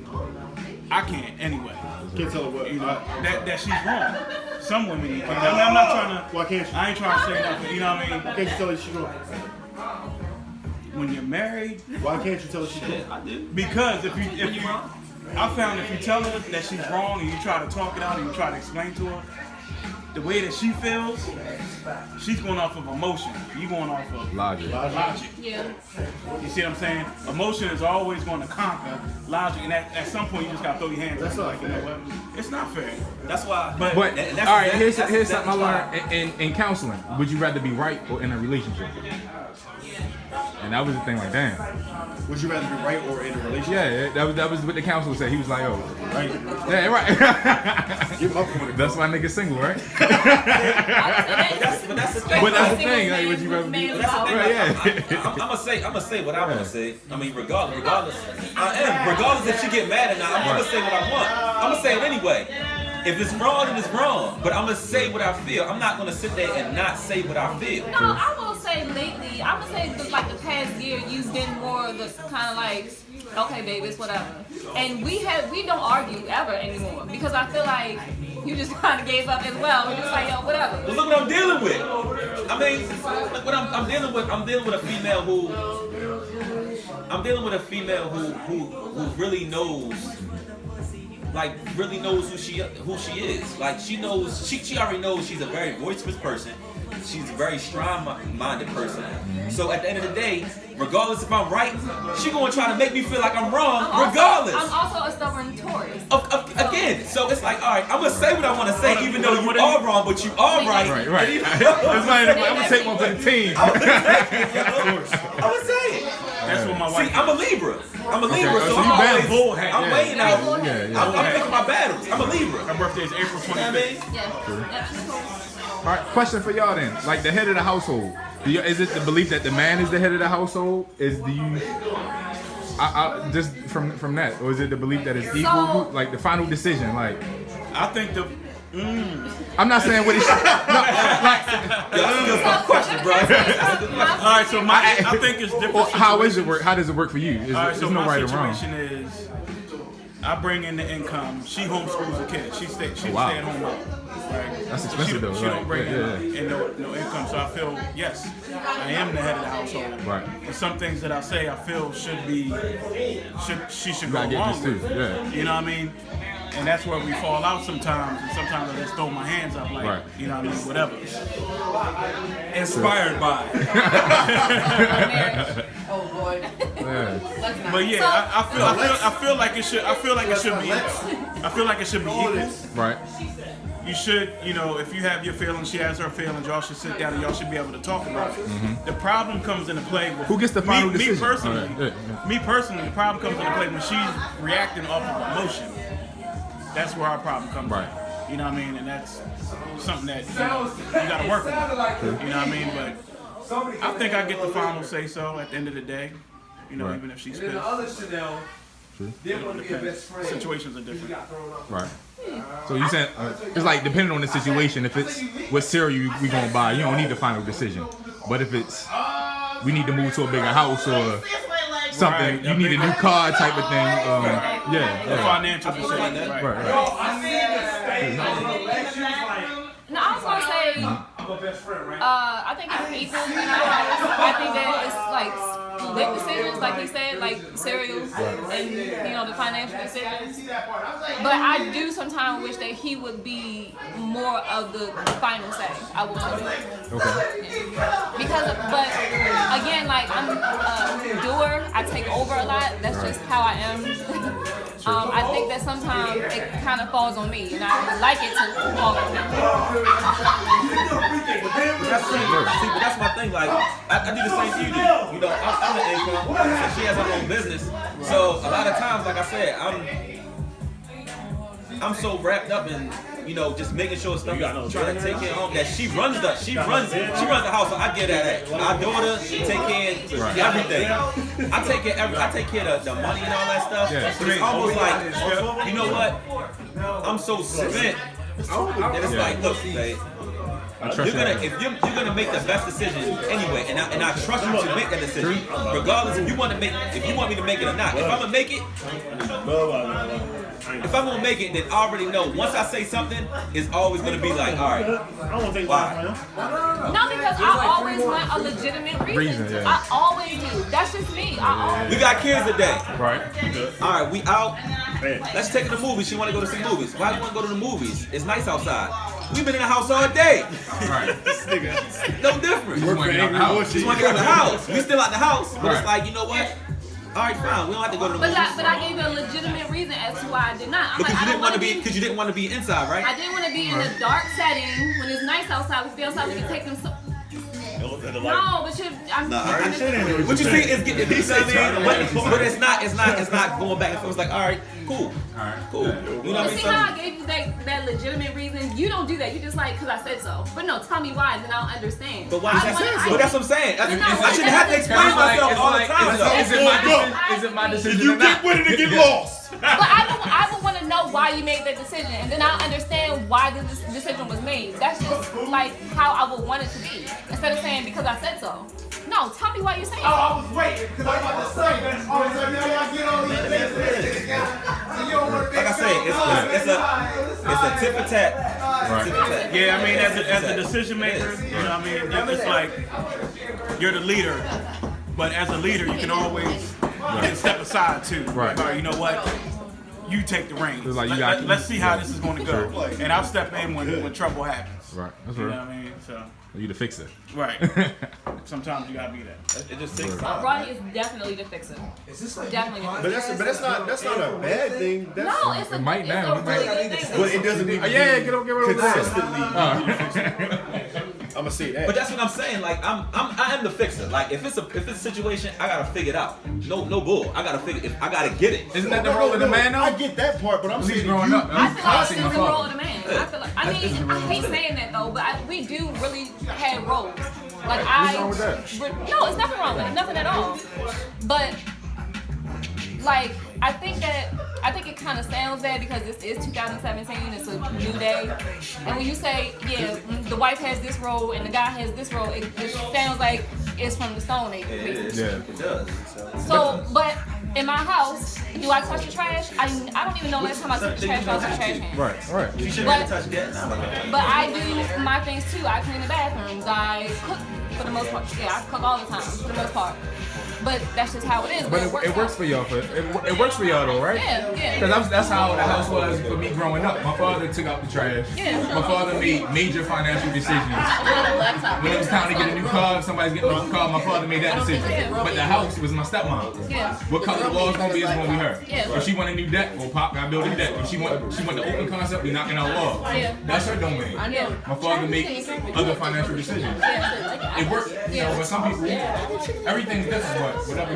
[SPEAKER 6] I can't anyway.
[SPEAKER 2] Can't tell her what.
[SPEAKER 6] You know, that she's wrong. Some women you can. I mean, I'm not trying to.
[SPEAKER 2] Why can't you?
[SPEAKER 6] I ain't trying to say nothing. You know what I mean?
[SPEAKER 2] Why can't you tell her she's wrong?
[SPEAKER 6] When you're married.
[SPEAKER 2] Why can't you tell her she's wrong?
[SPEAKER 6] Because if you I found if you tell her that she's wrong and you try to talk it out and you try to explain to her the way that she feels, she's going off of emotion. You going off of
[SPEAKER 4] logic.
[SPEAKER 1] Yeah.
[SPEAKER 6] You see what I'm saying? Emotion is always going to conquer logic, and at some point you just got to throw your hands up. Like, you know what? It's not fair.
[SPEAKER 5] That's why.
[SPEAKER 4] But all right, here's something I learned in counseling. Would you rather be right or in a relationship? And that was the thing, like, damn.
[SPEAKER 2] Would you rather be right or in a relationship?
[SPEAKER 4] Yeah, that was what the counselor said. He was like, oh,
[SPEAKER 2] right.
[SPEAKER 4] Yeah, right.
[SPEAKER 2] Give up on it.
[SPEAKER 4] That's why niggas single, right?
[SPEAKER 5] But that's the thing.
[SPEAKER 4] But that's the thing. Like, would you rather be? Right, yeah.
[SPEAKER 5] I'm gonna say what I want to say. I mean, regardless if she get mad or not, I'm gonna say what I want. I'm gonna say it anyway. If it's wrong, then it's wrong. But I'm gonna say what I feel. I'm not gonna sit there and not say what I feel.
[SPEAKER 1] No, I will say lately, I'm gonna say like the past year, you've been more of the kind of like, okay, babe, it's whatever. And we don't argue ever anymore, because I feel like you just kind of gave up as well. We're just like, yo, whatever.
[SPEAKER 5] But look what I'm dealing with. I mean, look what I'm dealing with. I'm dealing with a female who really knows. Like, really knows who she is. Like, she knows, she already knows she's a very boisterous person. She's a very strong-minded person. So at the end of the day, regardless if I'm right, she gonna try to make me feel like I'm wrong, regardless.
[SPEAKER 1] I'm also a stubborn Taurus.
[SPEAKER 5] Again, so it's like, all right, I'm gonna say what I want to say, even though you are wrong, but you are right.
[SPEAKER 4] Right. I'm gonna take one for the team.
[SPEAKER 5] I'm gonna say it.
[SPEAKER 6] That's what my wife.
[SPEAKER 5] See, I'm a Libra, so I'm weighing out. I'm picking my battles. I'm a Libra.
[SPEAKER 6] Her birthday is April 25th.
[SPEAKER 4] All right, question for y'all then. Like the head of the household, is it the belief that the man is the head of the household? Just from that, or is it the belief that it's equal? Like the final decision, like.
[SPEAKER 6] I think
[SPEAKER 4] I'm not saying what it should. No, like.
[SPEAKER 5] That's a good question, bro.
[SPEAKER 6] All right, so I think it's different.
[SPEAKER 4] Well, how is it work? How does it work for you? There's no right or wrong.
[SPEAKER 6] My situation is, I bring in the income. She homeschools a kid. She stay at home mom. Right?
[SPEAKER 4] That's expensive though.
[SPEAKER 6] She don't bring in no income. So I feel, yes, I am the head of the household.
[SPEAKER 4] Right.
[SPEAKER 6] And some things that I say, I feel she should go along with.
[SPEAKER 4] Yeah.
[SPEAKER 6] You know what I mean? And that's where we fall out sometimes. And sometimes I just throw my hands up like, you know what I mean? Whatever. Inspired by.
[SPEAKER 1] Oh boy.
[SPEAKER 6] But yeah, I feel like it should be equal.
[SPEAKER 4] Right.
[SPEAKER 6] You should, you know, if you have your feelings, she has her feelings, y'all should sit down and y'all should be able to talk about it. The problem comes into play with
[SPEAKER 4] who gets the final decision?
[SPEAKER 6] Me personally, the problem comes into play when she's reacting off of emotion. That's where our problem comes in. You know what I mean? And that's something that you gotta work with. You know what I mean? But I think I get the final say so at the end of the day. You know, even if she's pissed. Situations are different.
[SPEAKER 4] Right. So you said it's like depending on the situation. If it's what cereal we gonna buy, you don't need the final decision. But if it's we need to move to a bigger house or something, you need a new car type of thing.
[SPEAKER 6] Financial decision.
[SPEAKER 4] Right.
[SPEAKER 1] No, I was gonna say, I think it's equal. I think that it's like those big decisions, like he said, like cereals and the financial decisions. But I do sometimes wish that he would be more of the final say. I will say.
[SPEAKER 7] Okay.
[SPEAKER 1] But again, like I'm a doer. I take over a lot. That's just how I am. I think that sometimes it kind of falls on me, and I would like it to fall on me.
[SPEAKER 5] But that's my thing. Like, I do the same thing you do. You know, I'm an income, and she has her own business. So a lot of times, like I said, I'm so wrapped up in just making sure stuff is trying to take care of home that she runs the house. So I get that. Our daughter, she take care of everything. I take care of the money and all that stuff.
[SPEAKER 7] Yeah.
[SPEAKER 5] But it's almost like, you know what? I'm so spent. And it's like, look, babe, if you're gonna make the best decision anyway, and I trust you to make that decision, regardless if you want me to make it or not. If I'm gonna make it, then I already know. Once I say something, it's always gonna be like, all right. Why?
[SPEAKER 1] No, because I always want a legitimate reason.
[SPEAKER 7] Yeah.
[SPEAKER 1] I always do. That's just me.
[SPEAKER 5] We got kids today.
[SPEAKER 7] Right.
[SPEAKER 5] All right, we out. Let's take her to the movies. She want to go to see movies. Why do you want to go to the movies? It's nice outside. We've been in the house all day.
[SPEAKER 7] Right.
[SPEAKER 5] No different.
[SPEAKER 7] Just want to get out the house.
[SPEAKER 5] Just want to get out the house. We still out the house, but it's like, you know what? All right, fine. We don't have to go to the movies.
[SPEAKER 1] But I gave you a legitimate reason as to why I did not.
[SPEAKER 5] Because you didn't want to be inside, right?
[SPEAKER 1] I didn't want to be in a dark setting when it's nice outside. We feel outside. We can take them. No, but
[SPEAKER 5] what you see is getting decent, but it's not going back and forth. It's like, all right, cool. You know what I mean?
[SPEAKER 1] See how I gave you that legitimate reason? You don't do that. You just like, because I said so. But no, tell me why, then I'll understand.
[SPEAKER 5] But why? But that's what I'm saying. I shouldn't have to explain myself all the time.
[SPEAKER 7] Is it my decision?
[SPEAKER 2] You get with it to get lost.
[SPEAKER 1] But I would want to know why you made that decision, and then I'll understand why this decision was made. That's just like how I would want it to be, instead of saying because I said so. No, tell me why you're saying.
[SPEAKER 8] I was waiting because I was about to say, man. All of a sudden, y'all get all these things.
[SPEAKER 5] Like I say, it's a tip for tat.
[SPEAKER 7] Right.
[SPEAKER 6] Yeah, I mean, as a decision maker, you know, I mean, it's like you're the leader, but as a leader, you can always step aside too.
[SPEAKER 7] Right.
[SPEAKER 6] Like, you know what? You take the reins.
[SPEAKER 7] It's like
[SPEAKER 6] let's see how this is going to go, and I'll step in when trouble happens.
[SPEAKER 7] Right. That's
[SPEAKER 6] You know
[SPEAKER 7] right.
[SPEAKER 6] what I mean? So.
[SPEAKER 7] You to fix it.
[SPEAKER 6] Right. Sometimes you gotta be that.
[SPEAKER 5] It just takes time.
[SPEAKER 1] Ronnie is definitely the fixer. Definitely.
[SPEAKER 2] But that's not a bad thing. That's,
[SPEAKER 1] No, it's a
[SPEAKER 7] might now.
[SPEAKER 1] It's a really good thing.
[SPEAKER 2] but it doesn't need to be
[SPEAKER 7] Get rid of
[SPEAKER 2] consistently. I'm gonna say that.
[SPEAKER 5] But that's what I'm saying. Like I am the fixer. Like if it's a situation, I gotta figure it out. No bull. I gotta figure. I gotta get it.
[SPEAKER 7] Isn't that the role of the man though?
[SPEAKER 2] I get that part, but I'm
[SPEAKER 7] At least
[SPEAKER 2] saying
[SPEAKER 7] growing
[SPEAKER 2] you,
[SPEAKER 7] up.
[SPEAKER 1] I feel like it's
[SPEAKER 7] my
[SPEAKER 1] the role
[SPEAKER 7] father.
[SPEAKER 1] of the man. I hate saying that though, but we do really have roles. Like
[SPEAKER 7] What's wrong with that?
[SPEAKER 1] No, it's nothing wrong with it. Nothing at all. But like I think it kind of sounds bad because this is 2017. It's a new day, and when you say the wife has this role and the guy has this role, it just sounds like it's from the Stone Age.
[SPEAKER 7] Yeah.
[SPEAKER 5] It does.
[SPEAKER 1] So, but in my house, do I touch the trash? I don't even know last time I took the trash out of the trash can.
[SPEAKER 7] Right.
[SPEAKER 5] You shouldn't have to touch that.
[SPEAKER 1] But I do my things too. I clean the bathrooms. I cook for the most part. Yeah, I cook all the time for the most part. But that's just how it is.
[SPEAKER 7] But it works for y'all. It works for y'all though, right?
[SPEAKER 1] Yeah.
[SPEAKER 7] Because that's how the house was for me growing up. My father took out the trash.
[SPEAKER 1] Yeah.
[SPEAKER 7] My father made major financial decisions. When it was time to get a new car, if somebody's getting a new car, my father made that decision. But the house was my stepmom.
[SPEAKER 1] Yeah.
[SPEAKER 7] What color the wall's gonna be is gonna be her.
[SPEAKER 1] Yeah.
[SPEAKER 7] If she want a new deck, well, Pop got build a deck. If she want the open concept, we knocking out walls.
[SPEAKER 1] Yeah.
[SPEAKER 7] That's her domain.
[SPEAKER 1] Yeah.
[SPEAKER 7] My father made other financial decisions. It worked, you know, but some people, everything's different, but whatever.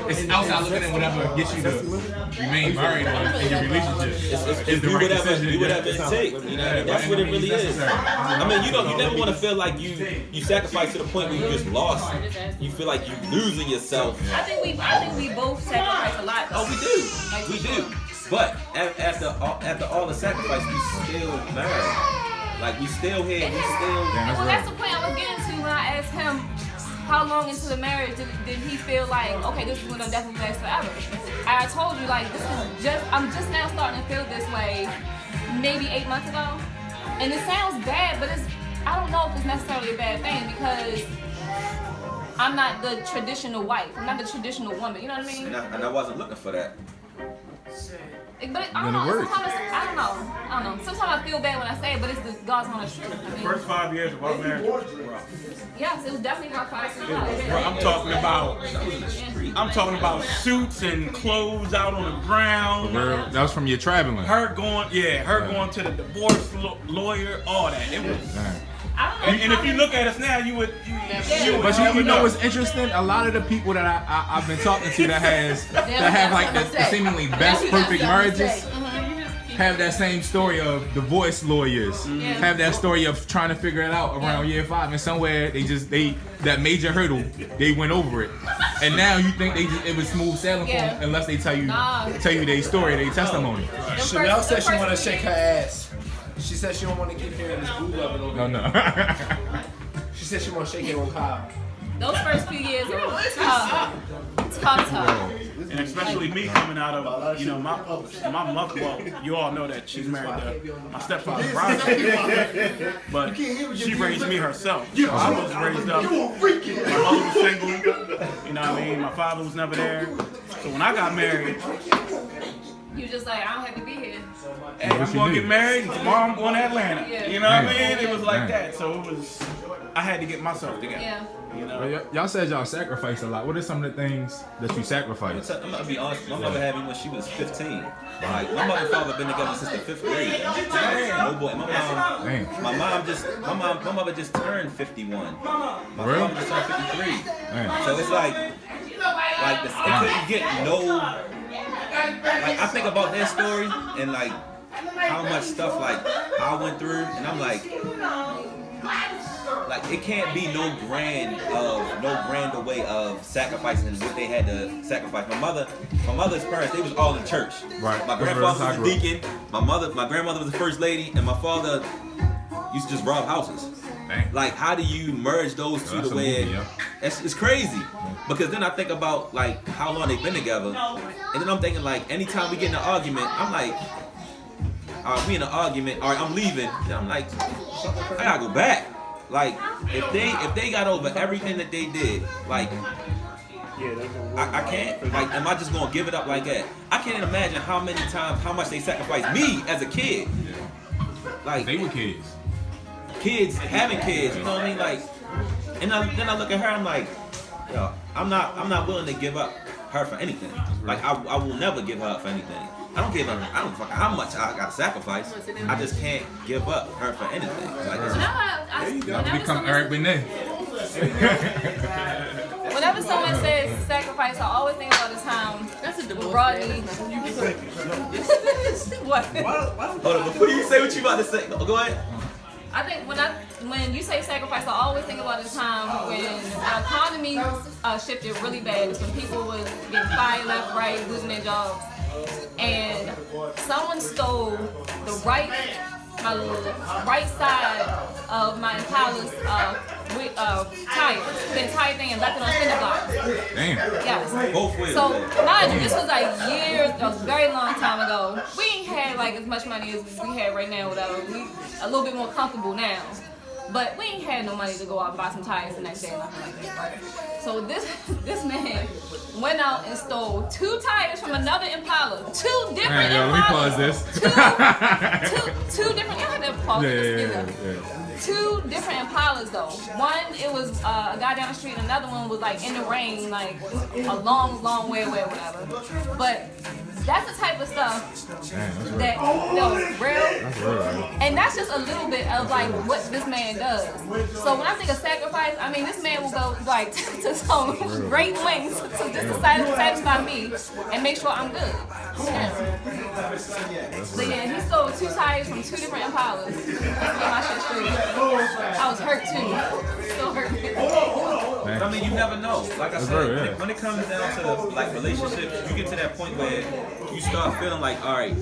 [SPEAKER 7] It's outside looking in whatever gets you to remain married or in your relationship. Is the right decision.
[SPEAKER 5] Do whatever it takes. You know, that's what it really is. I mean, you never want to feel like you sacrifice to the point where you just lost. You feel like you losing yourself.
[SPEAKER 1] I think we both sacrifice a lot.
[SPEAKER 5] Oh, we do. But after all the sacrifice, we still married. Like we still here. We still.
[SPEAKER 1] Well, that's the point I was getting to when I asked him how long into the marriage did he feel like, okay, this is gonna definitely last forever. I told you like I'm just now starting to feel this way maybe 8 months ago. And it sounds bad, but I don't know if it's necessarily a bad thing because I'm not the traditional wife. I'm not the traditional woman. You know what I mean?
[SPEAKER 5] And I wasn't looking for that.
[SPEAKER 1] But I don't know. Sometimes I don't know. Sometimes I feel bad when I say it, but it's the God's honest truth. I mean,
[SPEAKER 6] First 5 years of our marriage was rough.
[SPEAKER 1] yes, it was definitely rough.
[SPEAKER 6] I'm talking about suits and clothes out on the ground.
[SPEAKER 7] That was from your traveling.
[SPEAKER 6] Her going to the divorce lawyer, all that. It was. And if you look at us now, you would.
[SPEAKER 7] But you know what's interesting? A lot of the people that I've been talking to that have like the seemingly best perfect marriages have that same story of divorce lawyers. Have that story of trying to figure it out around year 5, and somewhere they that major hurdle they went over it, and now you think it was smooth sailing for them unless they tell you their story, their testimony.
[SPEAKER 3] Chanel said she want to shake her ass. She said she don't want to keep hearing this boo loving over.
[SPEAKER 7] No.
[SPEAKER 3] She said she want to shake it on Kyle.
[SPEAKER 1] Those first few years are tough.
[SPEAKER 6] And especially me coming out of, my mother, well, you all know that she's married to my stepfather, Brian. But she raised me herself. So I was raised up. My mother was single. You know what I mean? My father was never there. So when I got married,
[SPEAKER 1] you just like, I don't have to be here.
[SPEAKER 6] Hey, I'm going to get married, and tomorrow I'm going to Atlanta. You know what I mean? It was like that. So it was, I had to get myself together.
[SPEAKER 1] Yeah.
[SPEAKER 6] You know?
[SPEAKER 7] Well, y'all said y'all sacrificed a lot. What are some of the things that you sacrificed?
[SPEAKER 5] I'm gonna be honest. My mother had me when she was 15. Like my mother and father been together since the 5th grade. Oh boy, my mother just turned 51. My father just turned 53. So it's like it couldn't get no. Like I think about their story and like how much stuff like I went through, and I'm like it can't be no grander way of sacrificing what they had to sacrifice. My mother's parents, they was all in church.
[SPEAKER 7] Right.
[SPEAKER 5] My grandfather was a deacon. My grandmother was the first lady, and my father used to just rob houses.
[SPEAKER 7] Dang.
[SPEAKER 5] Like, how do you merge those two to where it's crazy? Because then I think about like how long they've been together, and then I'm thinking like anytime we get in an argument, I'm like, we in an argument, all right, I'm leaving, and I'm like, I gotta go back. Like, if they got over everything that they did, like, I can't. Like, am I just gonna give it up like that? I can't imagine how much they sacrificed me as a kid. Like,
[SPEAKER 7] they were kids.
[SPEAKER 5] Kids having kids, you know what I mean? Like, and then I look at her, I'm like, yo, I'm not willing to give up her for anything. Like, I will never give her up for anything. I don't fuck how much I got sacrificed. I just can't give up her for anything. Like,
[SPEAKER 7] there you go. Become Eric Benet.
[SPEAKER 1] Whenever someone says sacrifice, I always think about the time Rodney. What?
[SPEAKER 5] Hold on, before you say what you about to say, go ahead.
[SPEAKER 1] I think when you say sacrifice, I always think about the time when our economy shifted really bad. It's when people was getting fired left, right, losing their jobs. And someone stole the right side of my Impala's tires, the entire thing, and left it on cinder block.
[SPEAKER 7] Damn.
[SPEAKER 1] Yes.
[SPEAKER 5] Both ways.
[SPEAKER 1] So, mind you, this was like a very long time ago. We ain't had like as much money as we had right now. We a little bit more comfortable now. But we ain't had no money to go out and buy some tires the next day or nothing like that, right? So this man went out and stole 2 tires from another Impala. 2 different Impalas.
[SPEAKER 7] Let me pause this.
[SPEAKER 1] Two different. You have to pause this. 2 different Impalas though. One, it was a guy down the street, and another one was like in the rain, like a long way away or whatever. But that's the type of stuff that real. And that's just a little bit of like what this man does. So when I think of sacrifice, I mean this man will go like to some great lengths to just satisfy me and make sure I'm good. Yeah. So yeah, he stole 2 tires from 2 different Impalas. Let's get my shit straight. I was hurt too. Still hurt.
[SPEAKER 5] But I mean, you never know. Like I said, when it comes down to like relationships, you get to that point where you start feeling like, all right,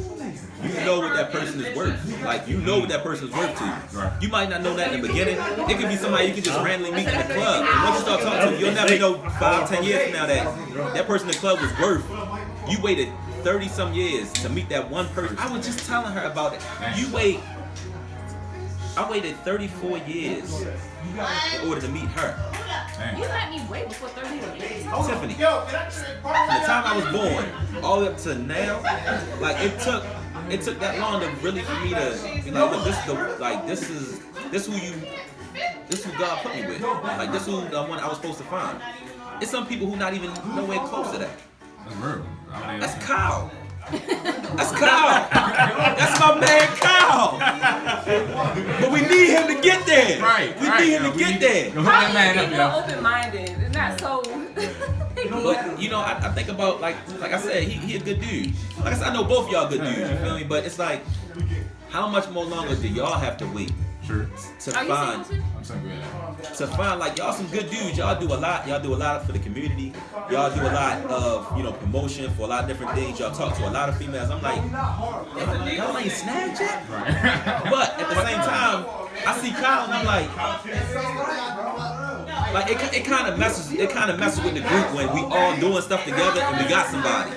[SPEAKER 5] you know what that person is worth. Like, you know what that person is worth to you. Right. You might not know that in the beginning. It could be somebody you can just randomly meet in the club. And once you start talking to them, you'll never know 5-10 years from now that person in the club was worth. You waited 30-some years to meet that one person. I was just telling her about it. I waited 34 years in order to meet her.
[SPEAKER 1] You let me wait before 31.
[SPEAKER 5] Tiffany, from the time I was born all the way up to now, like it took that long to really for me to be like, look, this is who God put me with. Like this who the one I was supposed to find. It's some people who not even nowhere close to that.
[SPEAKER 7] That's real.
[SPEAKER 5] That's Kyle. That's Kyle. That's my man Kyle. But we need him to get there.
[SPEAKER 7] Right.
[SPEAKER 5] We need him to get there.
[SPEAKER 7] That man up, yo.
[SPEAKER 1] Open-minded. It's not so.
[SPEAKER 5] But you know, I think about like I said, he a good dude. Like I said, I know both y'all good dudes. You feel me? But it's like, how much more longer do y'all have to wait
[SPEAKER 7] Sure.
[SPEAKER 5] to
[SPEAKER 1] Are you
[SPEAKER 5] find?
[SPEAKER 1] single too?
[SPEAKER 7] I'm saying, yeah.
[SPEAKER 5] To find like y'all some good dudes. Y'all do a lot for the community. Y'all do a lot of, you know, promotion for a lot of different things. Y'all talk to a lot of females. I'm like, y'all ain't snagged yet.
[SPEAKER 7] Right.
[SPEAKER 5] But at the same time, I see Kyle and I'm like it kind of messes with the group when we all doing stuff together and we got somebody,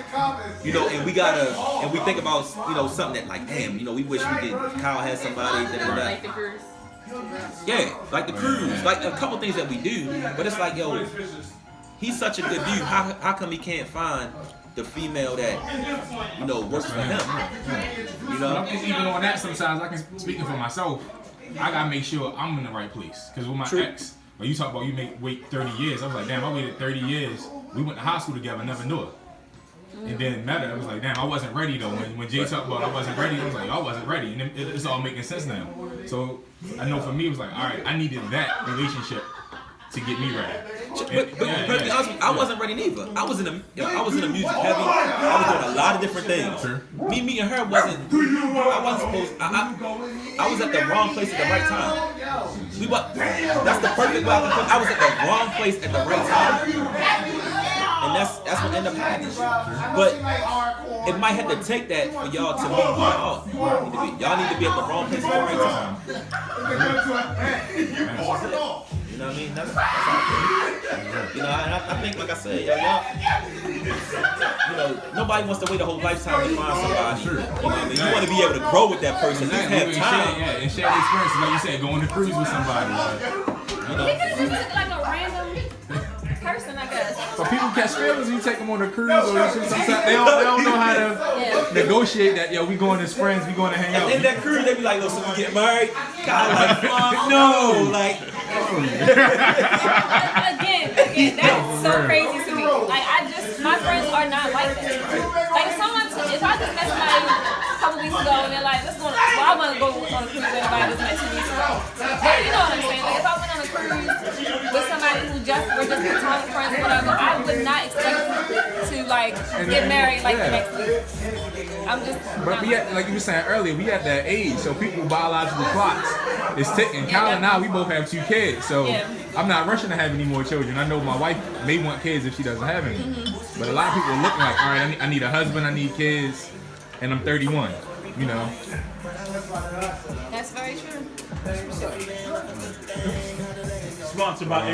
[SPEAKER 5] you know, and we think about, you know, something that like, damn, you know, we wish Kyle had somebody.
[SPEAKER 1] Like the cruise.
[SPEAKER 5] Yeah, like the cruise, like a couple things that we do, but it's like, yo, he's such a good dude. How come he can't find the female that, you know, works for him? You
[SPEAKER 7] But I
[SPEAKER 5] know?
[SPEAKER 7] think even on that, sometimes I can speaking for myself. I gotta make sure I'm in the right place. Cause with my ex, when you talk about you wait 30 years, I was like, damn, I waited 30 years. We went to high school together, never knew her. And then met her, I was like, damn, I wasn't ready though. When Jay talked about I wasn't ready, I was like, I wasn't ready. And it's all making sense now. So I know for me, it was like, all right, I needed that relationship to get me ready.
[SPEAKER 5] But to be honest with you, I wasn't ready neither. I was in the music heavy. I was doing a lot of different things.
[SPEAKER 7] Sure.
[SPEAKER 5] Me meeting her wasn't. I wasn't supposed. I was at the wrong place at the right time. That's the perfect way I can put it. I was at the wrong place at the right time. And that's what ended up happening. But it might have to take that for y'all to meet y'all need to be at the wrong place at the right time. You know what I mean? That's how I feel. You know, I think, like I said, y'all, you know, nobody wants to wait a whole lifetime to find somebody. You know what I mean? You want to be able to grow with that person. You have time.
[SPEAKER 7] And share the experiences, like you said, go on the cruise with somebody.
[SPEAKER 5] You know?
[SPEAKER 1] He could have just took like a random person, I guess.
[SPEAKER 7] But people catch feelings when you take them on a cruise, or sometimes they don't know how to negotiate that. Yo, we going as friends, we going to hang out.
[SPEAKER 5] And in that cruise, they be like, "Oh, so we get married?" Kyle like, no, like.
[SPEAKER 1] Again, that's so crazy to me. Like my friends are not like that. Like if I just met somebody a couple weeks ago and they're like, let's go on I want to go on a cruise with anybody that's met 2 weeks ago. But you know what I'm saying? Like if I went on a cruise with somebody who we're just platonic friends or whatever, I would not expect to like get married like the next week. I'm just.
[SPEAKER 7] But we at, like you were saying earlier, we at that age, so people's biological clocks is ticking. Kyle and I, we both have 2 kids, so I'm not rushing to have any more children. I know my wife may want kids if she doesn't have any, but a lot of people are looking like, all right, I need a husband, I need kids, and I'm 31. You know.
[SPEAKER 1] That's very true.
[SPEAKER 6] Sponsored by